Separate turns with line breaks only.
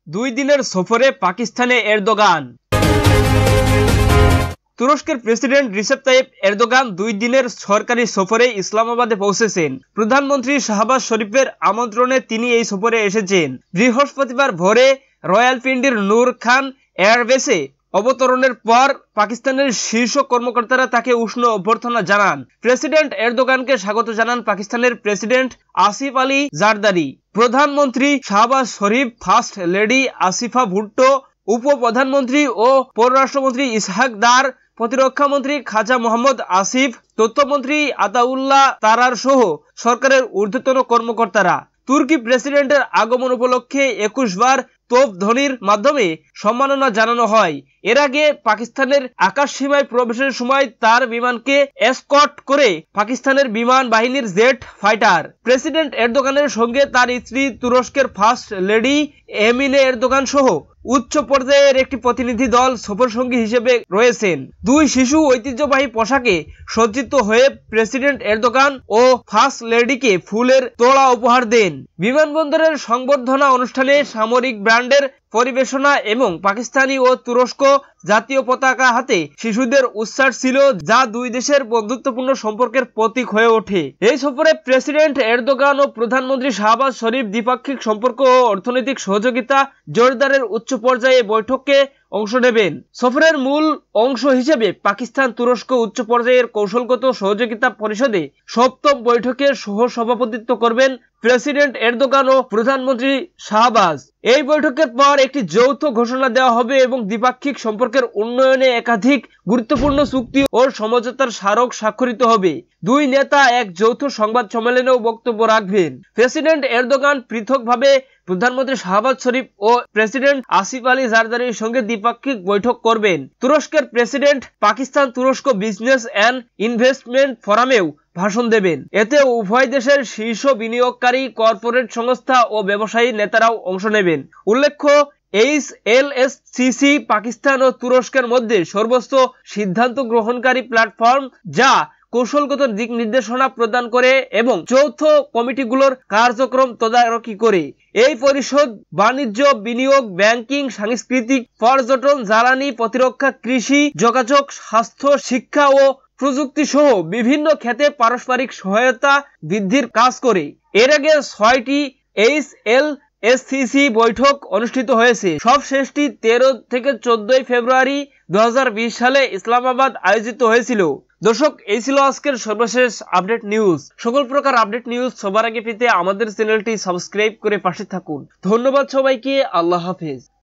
2 দিনের সফরে পাকিস্তানে এরদোগান। তুরস্কের প্রেসিডেন্ট রিসেপ তাইয়িপ এরদোগান 2 দিনের সরকারি সফরে ইসলামাবাদে পৌঁছেছেন। প্রধানমন্ত্রী শাহবাজ শরীফের আমন্ত্রণে তিনি এই সফরে এসেছেন। বৃহস্পতিবার ভোরে রাওয়ালপিন্ডির নূর খান এয়ারবেসে অবতরণের পর পাকিস্তানের শীর্ষ কর্মকর্তারা তাকে উষ্ণ অভ্যর্থনা জানান। প্রেসিডেন্ট এরদোগানকে স্বাগত জানান পাকিস্তানের প্রেসিডেন্ট আসিফ আলী জারদারি, প্রধানমন্ত্রী শাহবাজ শরীফ, ফার্স্ট লেডি আসিফা ভুট্টো, উপ-প্রধানমন্ত্রী ও পররাষ্ট্রমন্ত্রী ইসহাক দার, প্রতিরক্ষা মন্ত্রী খাজা মোহাম্মদ আসিফ, তথ্যমন্ত্রী আতাউল্লাহ তারার সহ সরকারের ঊর্ধ্বতন কর্মকর্তারা। তুর্কি প্রেসিডেন্টের আগমন উপলক্ষে 21 বার তোপ ধ্বনির মাধ্যমে সম্মাননা জানানো হয়। এর আগে পাকিস্তানের আকাশ সীমায় প্রবেশের সময় তার বিমানকে এসকর্ট করে পাকিস্তানের বিমান বাহিনীর জেট ফাইটার। প্রেসিডেন্ট এরদোগানের সঙ্গে তার স্ত্রী, তুরস্কের ফার্স্ট লেডি এমিনে এরদোগান সহ উচ্চ পর্যায়ের একটি প্রতিনিধি দল সফরসঙ্গী হিসেবে রয়েছেন। 2 শিশু ঐতিহ্যবাহী পোশাকে সজ্জিত হয়ে প্রেসিডেন্ট এরদোগান ও ফার্স্ট লেডিকে ফুলের তোড়া উপহার দেন। বিমানবন্দরের সংবর্ধনা অনুষ্ঠানে সামরিক ব্যান্ডের পরিবেশনা এবং পাকিস্তানি ও তুরস্ক জাতীয় পতাকা হাতে শিশুদের উচ্ছ্বাস ছিল, যা 2 দেশের বন্ধুত্বপূর্ণ সম্পর্কের প্রতীক হয়ে ওঠে। এই সফরে প্রেসিডেন্ট এরদোগান ও প্রধানমন্ত্রী শাহবাজ শরীফ দ্বিপাক্ষিক সম্পর্ক ও অর্থনৈতিক সহযোগিতা জোরদারের উচ্চ পর্যায়ে বৈঠকে অংশ নেবেন। সফরের মূল অংশ হিসেবে পাকিস্তান তুরস্ক উচ্চ পর্যায়ের কৌশলগত সহযোগিতা পরিষদে 7ম বৈঠকে সহ-সভাপতিত্ব করবেন প্রেসিডেন্ট এরদোগান ও প্রধানমন্ত্রী শাহবাজ। এই বৈঠকের পর একটি যৌথ ঘোষণা দেওয়া হবে এবং দ্বিপাক্ষিক সম্পর্কের উন্নয়নে একাধিক গুরুত্বপূর্ণ চুক্তি ও সমঝোতার স্মারক স্বাক্ষরিত হবে। 2 নেতা এক যৌথ সংবাদ সম্মেলনেও বক্তব্য রাখবেন। প্রেসিডেন্ট এরদোগান পৃথকভাবে প্রধানমন্ত্রী শাহবাজ শরীফ ও প্রেসিডেন্ট আসিফ আলী জারদারির সঙ্গে দ্বিপাক্ষিক বৈঠক করবেন। তুরস্কের প্রেসিডেন্ট পাকিস্তান তুরস্ক বিজনেস অ্যান্ড ইনভেস্টমেন্ট ফোরামেও ভাষণ দেবেন। এতে উভয় দেশের শীর্ষ বিনিয়োগকারী, কর্পোরেট সংস্থা ও ব্যবসায়ী নেতারাও অংশ নেবেন। উল্লেখ্য, HLSCC পাকিস্তান ও তুরস্কের মধ্যে সর্বোচ্চ সিদ্ধান্ত গ্রহণকারী প্ল্যাটফর্ম, যা কৌশলগত দিক নির্দেশনা প্রদান করে এবং যৌথ কমিটিগুলোর কার্যক্রম তদারকি করে। এই পরিষদ বাণিজ্য, বিনিয়োগ, ব্যাংকিং, সাংস্কৃতিক, পর্যটন, জ্বালানি, প্রতিরক্ষা, কৃষি, যোগাযোগ, স্বাস্থ্য, শিক্ষা ও প্রযুক্তি সহ বিভিন্ন ক্ষেত্রে পারস্পরিক সহায়তা বৃদ্ধির কাজ করে। এর আগে 6টি HLSCC বৈঠক অনুষ্ঠিত হয়েছে। সবশেষটি 13 থেকে 14 ফেব্রুয়ারি 2020 সালে ইসলামাবাদ আয়োজিত হয়েছিল। দর্শক, এই ছিল আজকের সর্বশেষ আপডেট নিউজ। সকল প্রকার আপডেট নিউজ সবার আগে পেতে আমাদের চ্যানেলটি সাবস্ক্রাইব করে পাশে থাকুন। ধন্যবাদ সবাইকে। আল্লাহ হাফেজ।